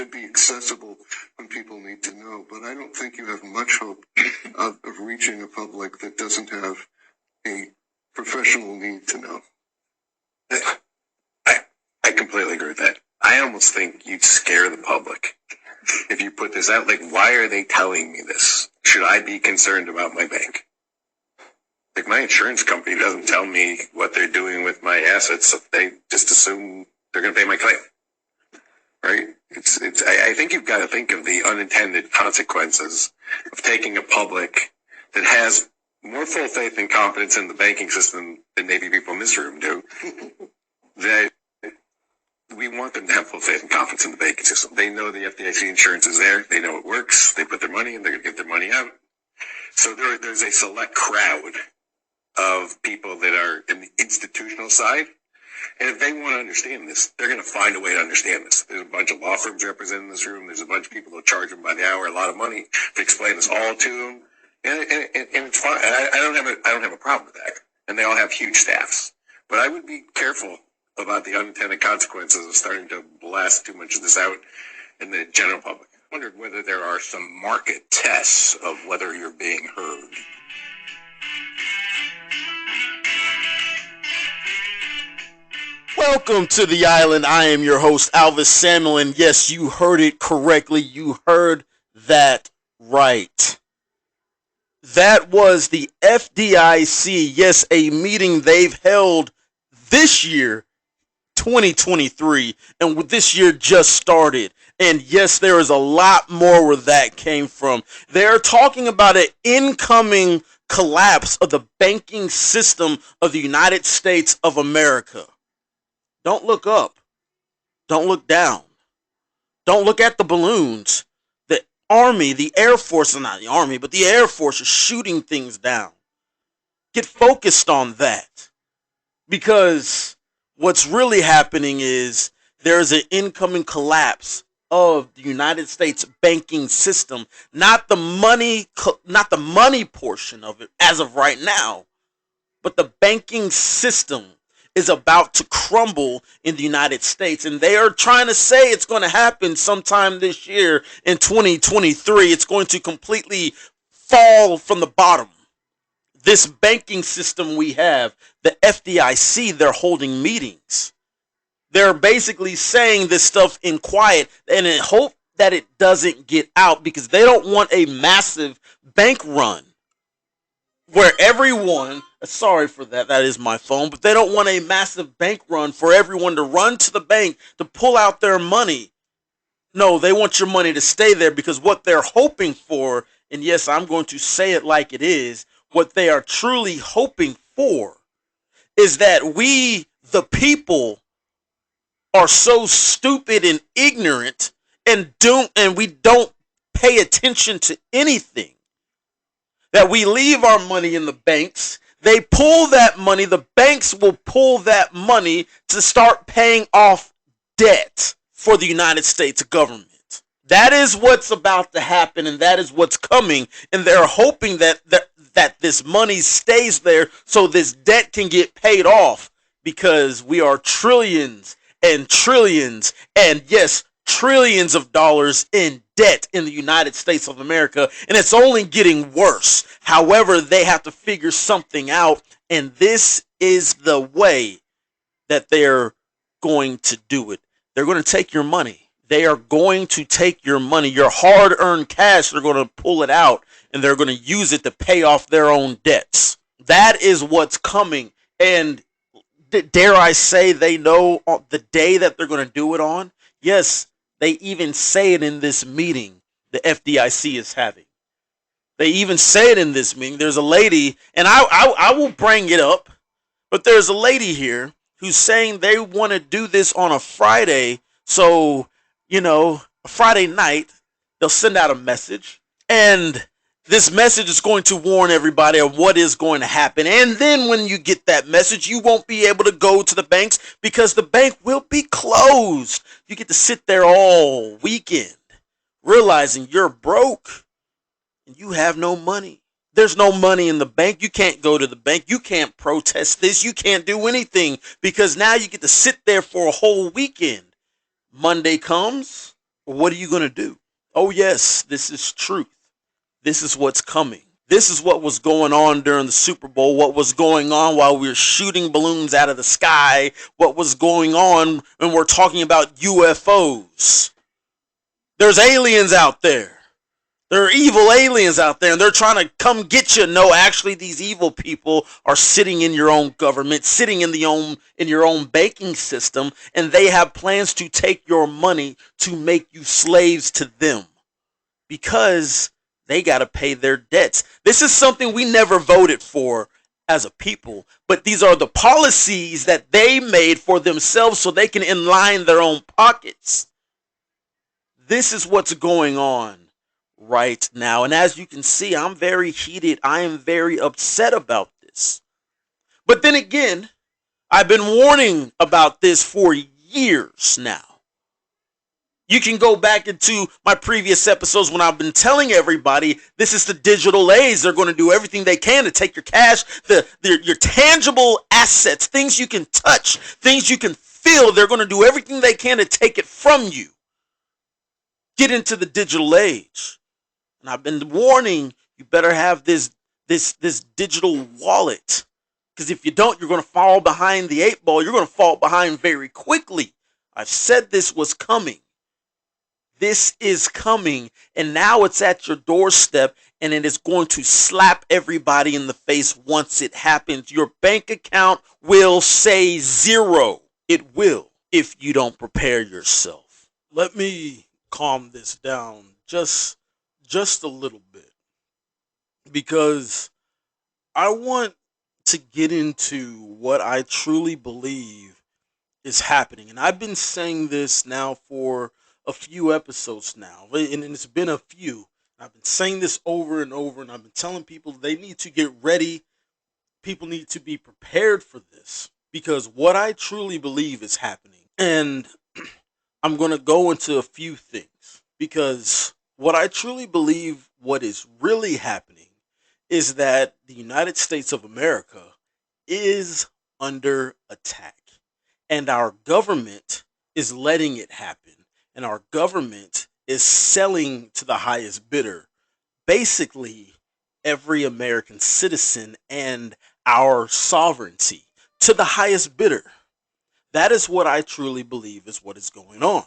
should be accessible when people need to know. But I don't think you have much hope of reaching a public that doesn't have a professional need to know. I completely agree with that. I almost think you'd scare the public if you put this out. Like, why are they telling me this? Should I be concerned about my bank? Like, my insurance company doesn't tell me what they're doing with my assets. They just assume they're going to pay my claim. Right? I think you've got to think of the unintended consequences of taking a public that has more full faith and confidence in the banking system than maybe people in this room do. That we want them to have full faith and confidence in the banking system. They know the FDIC insurance is there. They know it works. They put their money in. They're going to get their money out. So there's a select crowd of people that are in the institutional side. And if they want to understand this, they're going to find a way to understand this. There's a bunch of law firms represented in this room. There's a bunch of people who charge them by the hour a lot of money to explain this all to them. And it's fine. I don't have a problem with that. And they all have huge staffs. But I would be careful about the unintended consequences of starting to blast too much of this out in the general public. I wondered whether there are some market tests of whether you're being heard. Welcome to the island. I am your host, Alvis Samuel, and yes, you heard it correctly. You heard that right. That was the FDIC. Yes, a meeting they've held this year, 2023, and this year just started. And yes, there is a lot more where that came from. They're talking about an incoming collapse of the banking system of the United States of America. Don't look up. Don't look down. Don't look at the balloons. The Army, the Air Force, not the Army, but the Air Force is shooting things down. Get focused on that. Because what's really happening is there's an incoming collapse of the United States banking system, not the money portion of it as of right now, but the banking system is about to crumble in the United States. And they are trying to say it's going to happen sometime this year in 2023. It's going to completely fall from the bottom. This banking system we have, the FDIC, they're holding meetings. They're basically saying this stuff in quiet and in hope that it doesn't get out because they don't want a massive bank run where everyone, sorry for that, that is my phone, but they don't want a massive bank run for everyone to run to the bank to pull out their money. No, they want your money to stay there because what they're hoping for, and yes, I'm going to say it like it is, what they are truly hoping for is that we, the people, are so stupid and ignorant and we don't pay attention to anything. That we leave our money in the banks, they pull that money, the banks will pull that money to start paying off debt for the United States government. That is what's about to happen and that is what's coming, and they're hoping that this money stays there so this debt can get paid off because we are trillions and trillions and yes, trillions of dollars in debt in the United States of America, and it's only getting worse. However, they have to figure something out, and this is the way that they're going to do it. They're going to take your money. They are going to take your money, your hard-earned cash. They're going to pull it out, and they're going to use it to pay off their own debts. That is what's coming, and dare I say they know the day that they're going to do it on? Yes, they even say it in this meeting the FDIC is having. They even say it in this meeting. There's a lady, and I will bring it up, but there's a lady here who's saying they want to do this on a Friday. So, a Friday night, they'll send out a message, and this message is going to warn everybody of what is going to happen. And then when you get that message, you won't be able to go to the banks because the bank will be closed. You get to sit there all weekend realizing you're broke and you have no money. There's no money in the bank. You can't go to the bank. You can't protest this. You can't do anything because now you get to sit there for a whole weekend. Monday comes, What are you going to do? Oh, yes, this is truth. This is what's coming. This is what was going on during the Super Bowl, what was going on while we were shooting balloons out of the sky, what was going on when we're talking about UFOs. There's aliens out there. There are evil aliens out there, and they're trying to come get you. No, actually, these evil people are sitting in your own government, sitting in your own banking system, and they have plans to take your money to make you slaves to them because they got to pay their debts. This is something we never voted for as a people, but these are the policies that they made for themselves so they can inline their own pockets. This is what's going on right now. And as you can see, I'm very heated. I am very upset about this. But then again, I've been warning about this for years now. You can go back into my previous episodes when I've been telling everybody this is the digital age. They're going to do everything they can to take your cash, your tangible assets, things you can touch, things you can feel. They're going to do everything they can to take it from you. Get into the digital age. And I've been warning you better have this digital wallet. Because if you don't, you're going to fall behind the 8 ball. You're going to fall behind very quickly. I've said this was coming. This is coming, and now it's at your doorstep, and it is going to slap everybody in the face once it happens. Your bank account will say zero. It will if you don't prepare yourself. Let me calm this down just a little bit, because I want to get into what I truly believe is happening. And I've been saying this now for a few episodes now, and it's been a few. I've been saying this over and over, and I've been telling people they need to get ready. People need to be prepared for this, because what I truly believe is happening, and I'm going to go into a few things, because what I truly believe, what is really happening, is that the United States of America is under attack, and our government is letting it happen. And our government is selling to the highest bidder, basically every American citizen and our sovereignty to the highest bidder. That is what I truly believe is what is going on.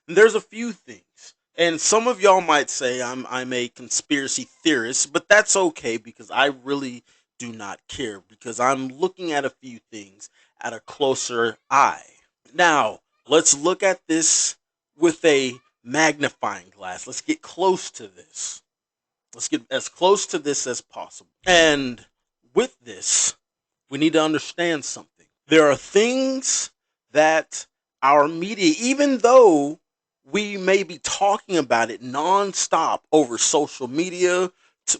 And there's a few things. And some of y'all might say I'm a conspiracy theorist, but that's okay, because I really do not care, because I'm looking at a few things at a closer eye. Now, let's look at this with a magnifying glass. Let's get close to this. Let's get as close to this as possible. And with this, we need to understand something. There are things that our media, even though we may be talking about it nonstop over social media,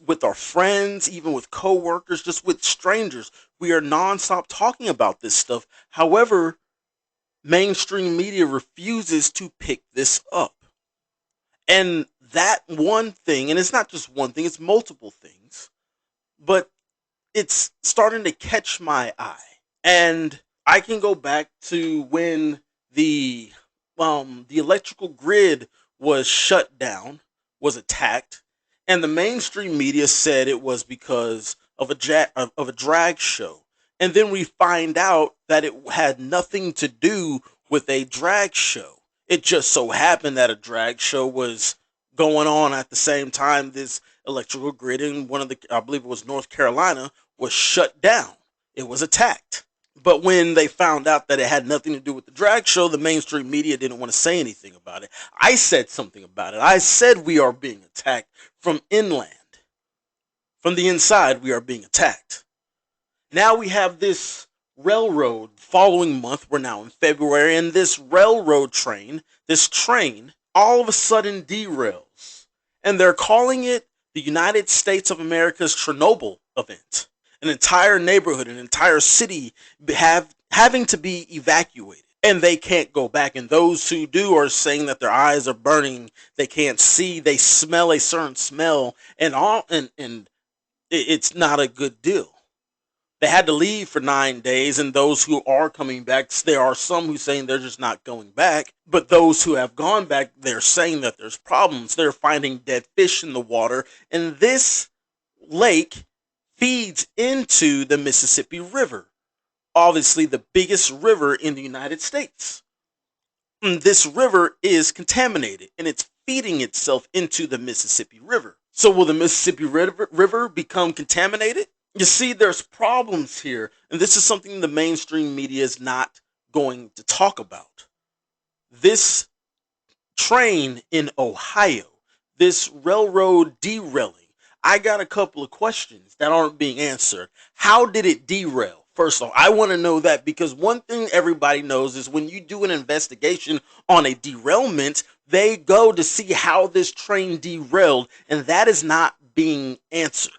with our friends, even with coworkers, just with strangers, we are nonstop talking about this stuff. However, mainstream media refuses to pick this up. And that one thing, and it's not just one thing, it's multiple things, but it's starting to catch my eye. And I can go back to when the electrical grid was shut down, was attacked, and the mainstream media said it was because of a drag show. And then we find out that it had nothing to do with a drag show. It just so happened that a drag show was going on at the same time this electrical grid in I believe it was North Carolina, was shut down. It was attacked. But when they found out that it had nothing to do with the drag show, the mainstream media didn't want to say anything about it. I said something about it. I said we are being attacked from inland. From the inside, we are being attacked. Now we have this railroad following month. We're now in February, and this railroad train, all of a sudden derails. And they're calling it the United States of America's Chernobyl event. An entire neighborhood, an entire city having to be evacuated. And they can't go back. And those who do are saying that their eyes are burning. They can't see. They smell a certain smell. And it's not a good deal. They had to leave for 9 days, and those who are coming back, there are some who saying they're just not going back. But those who have gone back, they're saying that there's problems. They're finding dead fish in the water, and this lake feeds into the Mississippi River, obviously the biggest river in the United States. And this river is contaminated, and it's feeding itself into the Mississippi River. So will the Mississippi River become contaminated? You see, there's problems here, and this is something the mainstream media is not going to talk about. This train in Ohio, this railroad derailing, I got a couple of questions that aren't being answered. How did it derail? First off, I want to know that, because one thing everybody knows is when you do an investigation on a derailment, they go to see how this train derailed, and that is not being answered.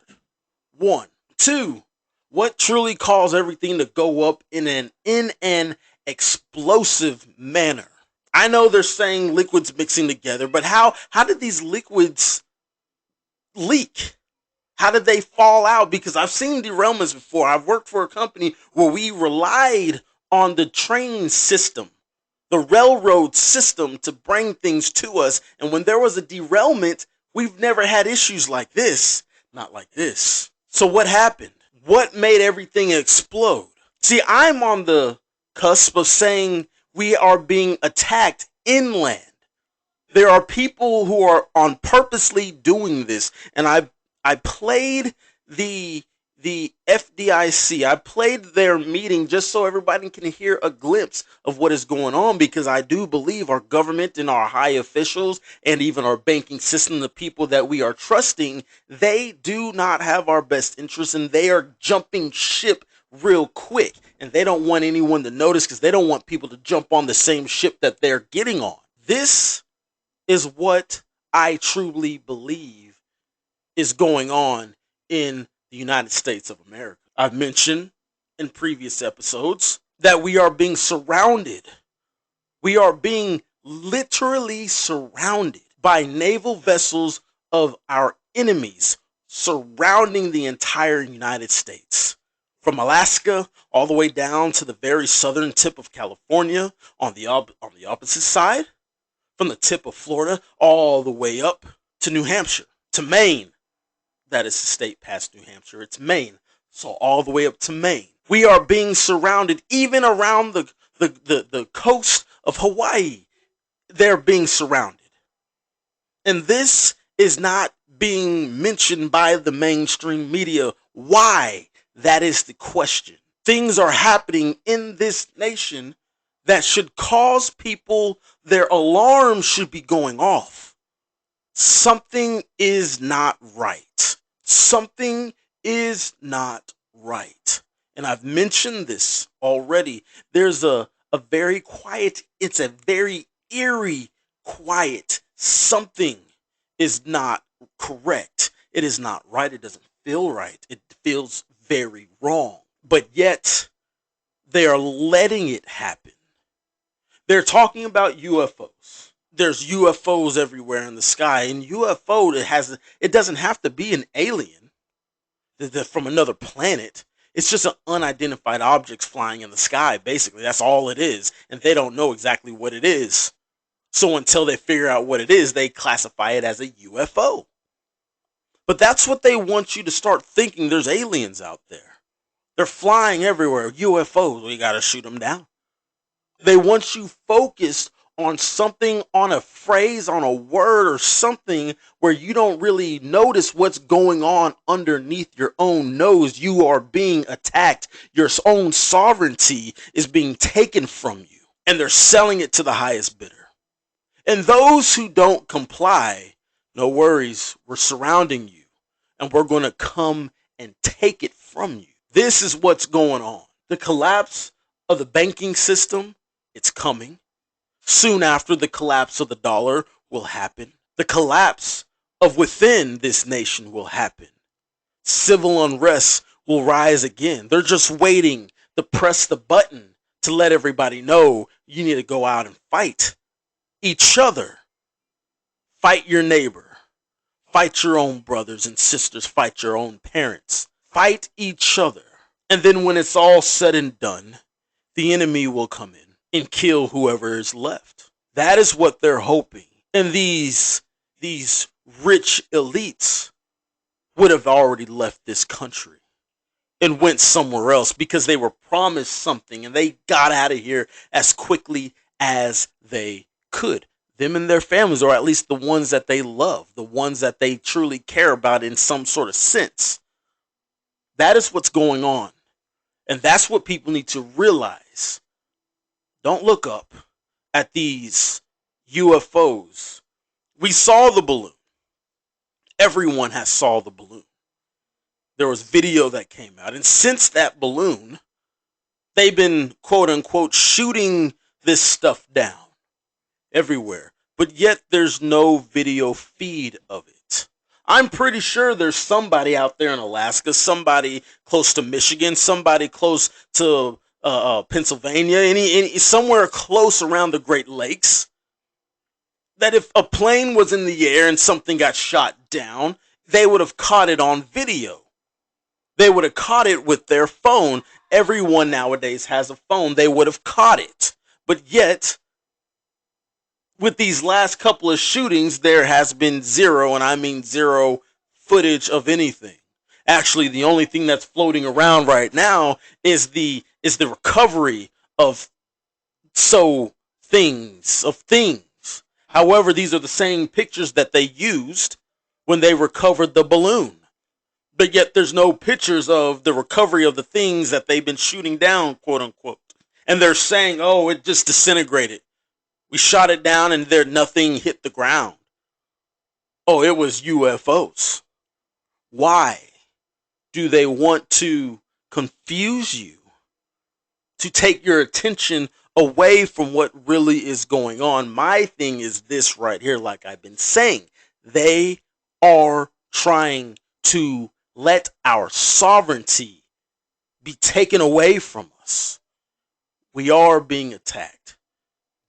One. Two, what truly caused everything to go up in an explosive manner? I know they're saying liquids mixing together, but how did these liquids leak? How did they fall out? Because I've seen derailments before. I've worked for a company where we relied on the train system, the railroad system, to bring things to us. And when there was a derailment, we've never had issues like this. Not like this. So what happened? What made everything explode? See, I'm on the cusp of saying we are being attacked inland. There are people who are on purposely doing this, and I played the FDIC. I played their meeting just so everybody can hear a glimpse of what is going on, because I do believe our government and our high officials and even our banking system, the people that we are trusting, they do not have our best interests, and they are jumping ship real quick, and they don't want anyone to notice because they don't want people to jump on the same ship that they're getting on. This is what I truly believe is going on in the United States of America. I've mentioned in previous episodes that we are being surrounded. We are being literally surrounded by naval vessels of our enemies surrounding the entire United States. From Alaska all the way down to the very southern tip of California on the opposite side. From the tip of Florida all the way up to New Hampshire, to Maine. That is the state past New Hampshire. It's Maine. So all the way up to Maine. We are being surrounded even around the coast of Hawaii. They're being surrounded. And this is not being mentioned by the mainstream media. Why? That is the question. Things are happening in this nation that should cause people, their alarms should be going off. Something is not right. Something is not right. And I've mentioned this already. There's a very quiet, it's a very eerie, quiet something is not correct. It is not right. It doesn't feel right. It feels very wrong. But yet, they are letting it happen. They're talking about UFOs. There's UFOs everywhere in the sky, and UFO, it doesn't have to be an alien from another planet. It's just an unidentified object flying in the sky, basically. That's all it is, and they don't know exactly what it is. So until they figure out what it is, they classify it as a UFO. But that's what they want you to start thinking. There's aliens out there. They're flying everywhere. UFOs, we gotta shoot them down. They want you focused on something, on a phrase, on a word or something where you don't really notice what's going on underneath your own nose. You are being attacked. Your own sovereignty is being taken from you, and they're selling it to the highest bidder. And those who don't comply, no worries, we're surrounding you, and we're going to come and take it from you. This is what's going on. The collapse of the banking system, it's coming. Soon after, the collapse of the dollar will happen. The collapse of within this nation will happen. Civil unrest will rise again. They're just waiting to press the button to let everybody know you need to go out and fight each other. Fight your neighbor. Fight your own brothers and sisters. Fight your own parents. Fight each other. And then when it's all said and done, the enemy will come in and kill whoever is left. That is what they're hoping. And these rich elites would have already left this country and went somewhere else because they were promised something and they got out of here as quickly as they could. Them and their families, or at least the ones that they love, the ones that they truly care about in some sort of sense. That is what's going on. And that's what people need to realize. Don't look up at these UFOs. We saw the balloon. Everyone has saw the balloon. There was video that came out. And since that balloon, they've been, quote unquote, shooting this stuff down everywhere. But yet there's no video feed of it. I'm pretty sure there's somebody out there in Alaska, somebody close to Michigan, somebody close to Pennsylvania, any somewhere close around the Great Lakes, that if a plane was in the air and something got shot down, they would have caught it on video. They would have caught it with their phone. Everyone nowadays has a phone. They would have caught it. But yet, with these last couple of shootings, there has been zero, and I mean zero, footage of anything. Actually, the only thing that's floating around right now is the recovery of things. However, these are the same pictures that they used when they recovered the balloon. But yet there's no pictures of the recovery of the things that they've been shooting down, quote unquote. And they're saying, oh, it just disintegrated. We shot it down and nothing hit the ground. Oh, it was UFOs. Why do they want to confuse you? To take your attention away from what really is going on. My thing is this right here, like I've been saying. They are trying to let our sovereignty be taken away from us. We are being attacked.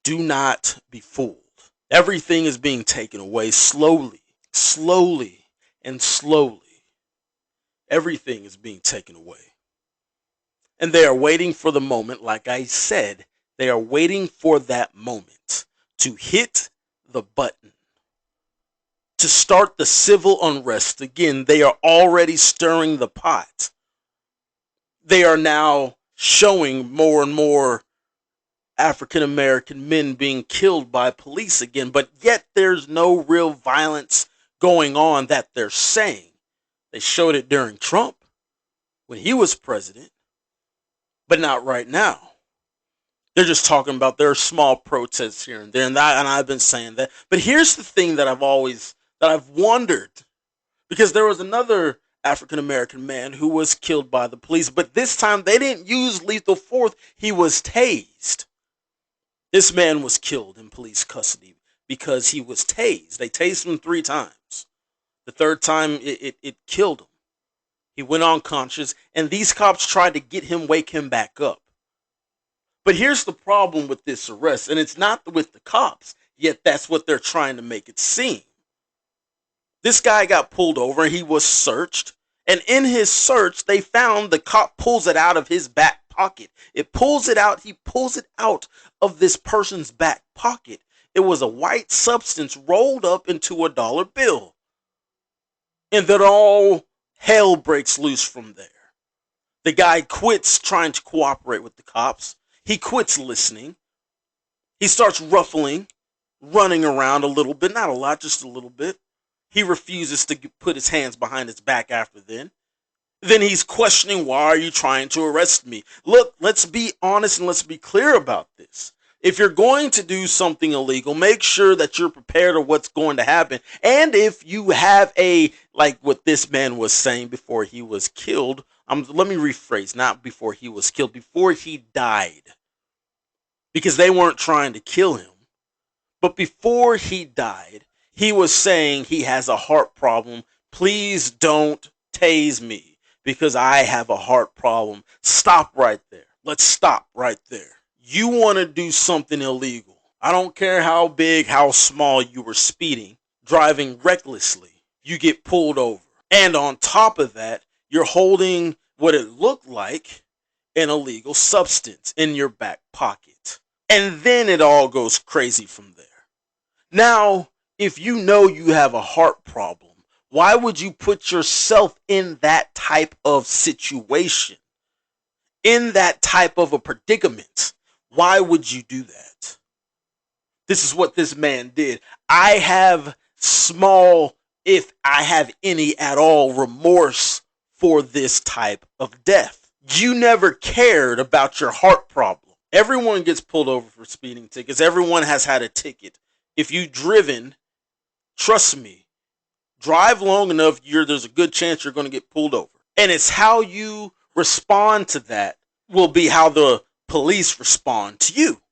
Do not be fooled. Everything is being taken away slowly, and slowly. Everything is being taken away. And they are waiting for the moment, like I said, they are waiting for that moment to hit the button, to start the civil unrest again. They are already stirring the pot. They are now showing more and more African American men being killed by police again, but yet there's no real violence going on that they're saying. They showed it during Trump when he was president, but not right now. They're just talking about there are small protests here and there, and I've been saying that. But here's the thing that I've wondered, because there was another African American man who was killed by the police, but this time they didn't use lethal force. He was tased. This man was killed in police custody because he was tased. They tased him 3 times. The third time, it killed him. He went unconscious, and these cops tried to wake him back up. But here's the problem with this arrest, and it's not with the cops, yet that's what they're trying to make it seem. This guy got pulled over, and he was searched, and in his search, they found the cop pulls it out of his back pocket. He pulls it out of this person's back pocket. It was a white substance rolled up into a dollar bill. And then all hell breaks loose from there. The guy quits trying to cooperate with the cops. He quits listening. He starts ruffling, running around a little bit, not a lot, just a little bit. He refuses to put his hands behind his back after then. Then he's questioning, why are you trying to arrest me? Look, let's be honest and let's be clear about this. If you're going to do something illegal, make sure that you're prepared of what's going to happen. And if you have like what this man was saying before he was killed, let me rephrase, not before he was killed, before he died. Because they weren't trying to kill him. But before he died, he was saying he has a heart problem. Please don't tase me because I have a heart problem. Stop right there. Let's stop right there. You want to do something illegal. I don't care how big, how small you were speeding, driving recklessly, you get pulled over. And on top of that, you're holding what it looked like an illegal substance in your back pocket. And then it all goes crazy from there. Now, if you know you have a heart problem, why would you put yourself in that type of situation? In that type of a predicament? Why would you do that? This is what this man did. I have small, if I have any at all, remorse for this type of death. You never cared about your heart problem. Everyone gets pulled over for speeding tickets. Everyone has had a ticket. If you've driven, trust me, drive long enough, there's a good chance you're going to get pulled over. And it's how you respond to that will be how the police respond to you,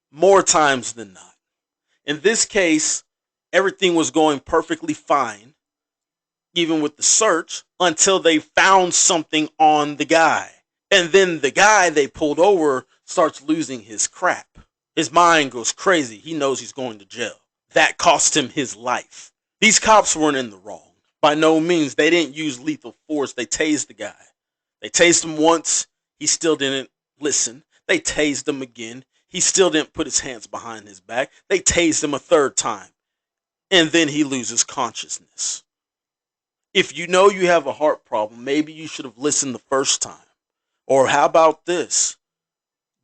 more times than not. In this case, everything was going perfectly fine, even with the search, until they found something on the guy. And then the guy they pulled over starts losing his crap. His mind goes crazy. He knows he's going to jail. That cost him his life. These cops weren't in the wrong. By no means. They didn't use lethal force. They tased the guy. They tased him once. He still didn't listen. They tased him again. He still didn't put his hands behind his back. They tased him a third time. And then he loses consciousness. If you know you have a heart problem, maybe you should have listened the first time. Or how about this?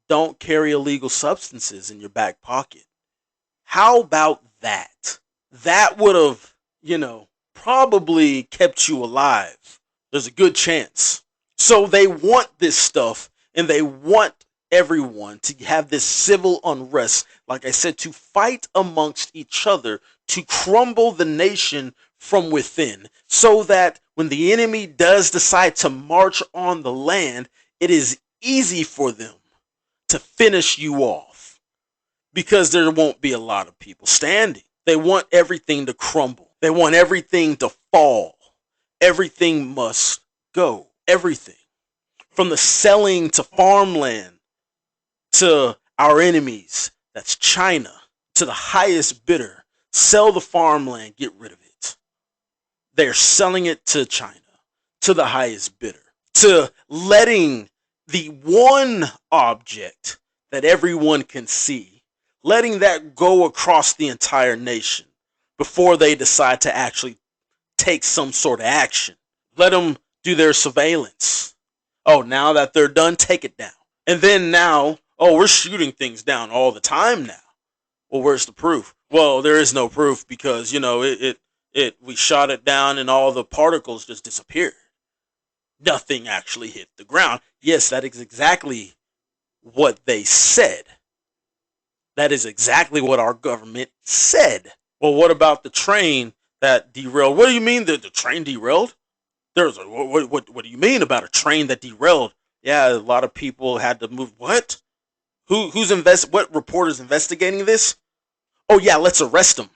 Don't carry illegal substances in your back pocket. How about that? That would have, probably kept you alive. There's a good chance. So they want this stuff, and they want everyone to have this civil unrest, like I said, to fight amongst each other, to crumble the nation from within, so that when the enemy does decide to march on the land, it is easy for them to finish you off, because there won't be a lot of people standing. They want everything to crumble. They want everything to fall. Everything must go. Everything. From the selling to farmland to our enemies, that's China, to the highest bidder. Sell the farmland, get rid of it. They're selling it to China, to the highest bidder, to letting the one object that everyone can see, letting that go across the entire nation before they decide to actually take some sort of action. Let them do their surveillance. Oh, now that they're done, take it down. And then now, we're shooting things down all the time now. Well, where's the proof? Well, there is no proof because, we shot it down and all the particles just disappeared. Nothing actually hit the ground. Yes, that is exactly what they said. That is exactly what our government said. Well, what about the train that derailed? What do you mean that the train derailed? What do you mean about a train that derailed? Yeah, a lot of people had to move. What? What reporter's investigating this? Oh yeah, let's arrest them.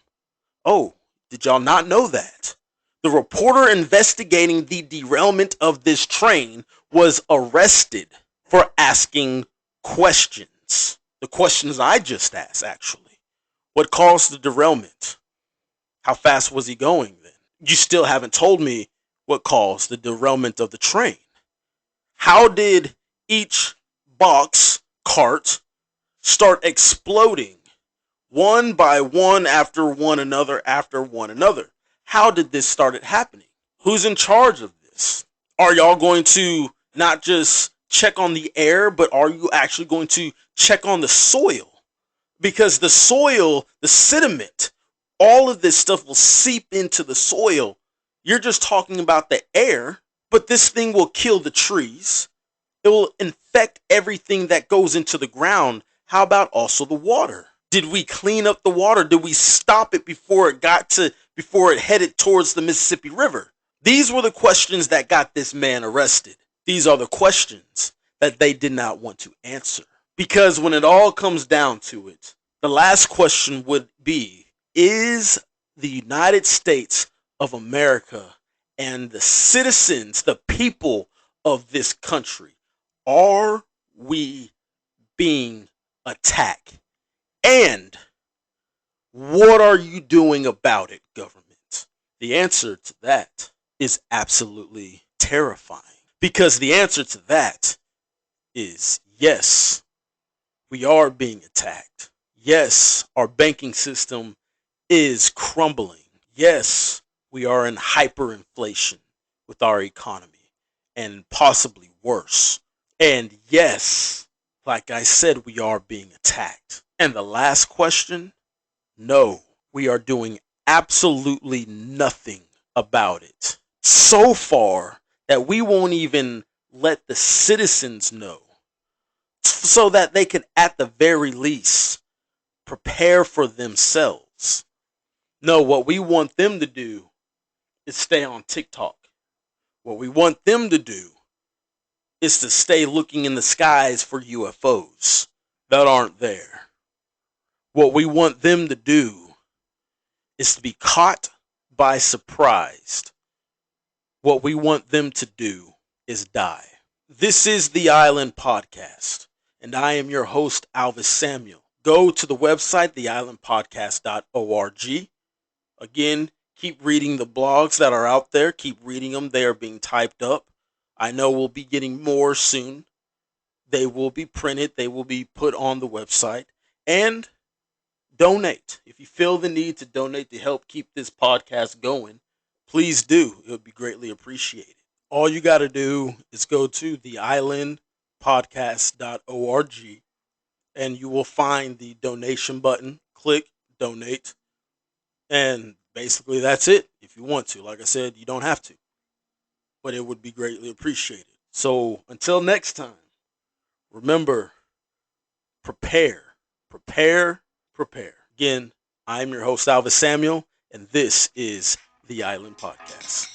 Oh, did y'all not know that? The reporter investigating the derailment of this train was arrested for asking questions. The questions I just asked, actually. What caused the derailment? How fast was he going then? You still haven't told me what caused the derailment of the train. How did each box cart start exploding one by one after one another after one another? How did this start happening? Who's in charge of this? Are y'all going to not just check on the air, but are you actually going to check on the soil? Because the soil, the sediment, all of this stuff will seep into the soil. You're just talking about the air, but this thing will kill the trees. It will infect everything that goes into the ground. How about also the water? Did we clean up the water? Did we stop it before it headed towards the Mississippi River? These were the questions that got this man arrested. These are the questions that they did not want to answer. Because when it all comes down to it, the last question would be, is the United States of America and the citizens, the people of this country, are we being attacked? And what are you doing about it, government? The answer to that is absolutely terrifying. Because the answer to that is yes, we are being attacked. Yes, our banking system is crumbling. Yes, we are in hyperinflation with our economy and possibly worse. And yes, like I said, we are being attacked. And the last question, no, we are doing absolutely nothing about it. So far that we won't even let the citizens know so that they can, at the very least, prepare for themselves. No, what we want them to do is stay on TikTok. What we want them to do is to stay looking in the skies for UFOs that aren't there. What we want them to do is to be caught by surprise. What we want them to do is die. This is the Island Podcast, and I am your host, Alvis Samuel. Go to the website, theislandpodcast.org. Again, keep reading the blogs that are out there. Keep reading them. They are being typed up. I know we'll be getting more soon. They will be printed. They will be put on the website. And donate. If you feel the need to donate to help keep this podcast going, please do. It would be greatly appreciated. All you got to do is go to theislandpodcast.org and you will find the donation button. Click donate. And basically that's it if you want to. Like I said, you don't have to. But it would be greatly appreciated. So until next time, remember, prepare, prepare, prepare. Again, I'm your host, Alvis Samuel, and this is the Island Podcast.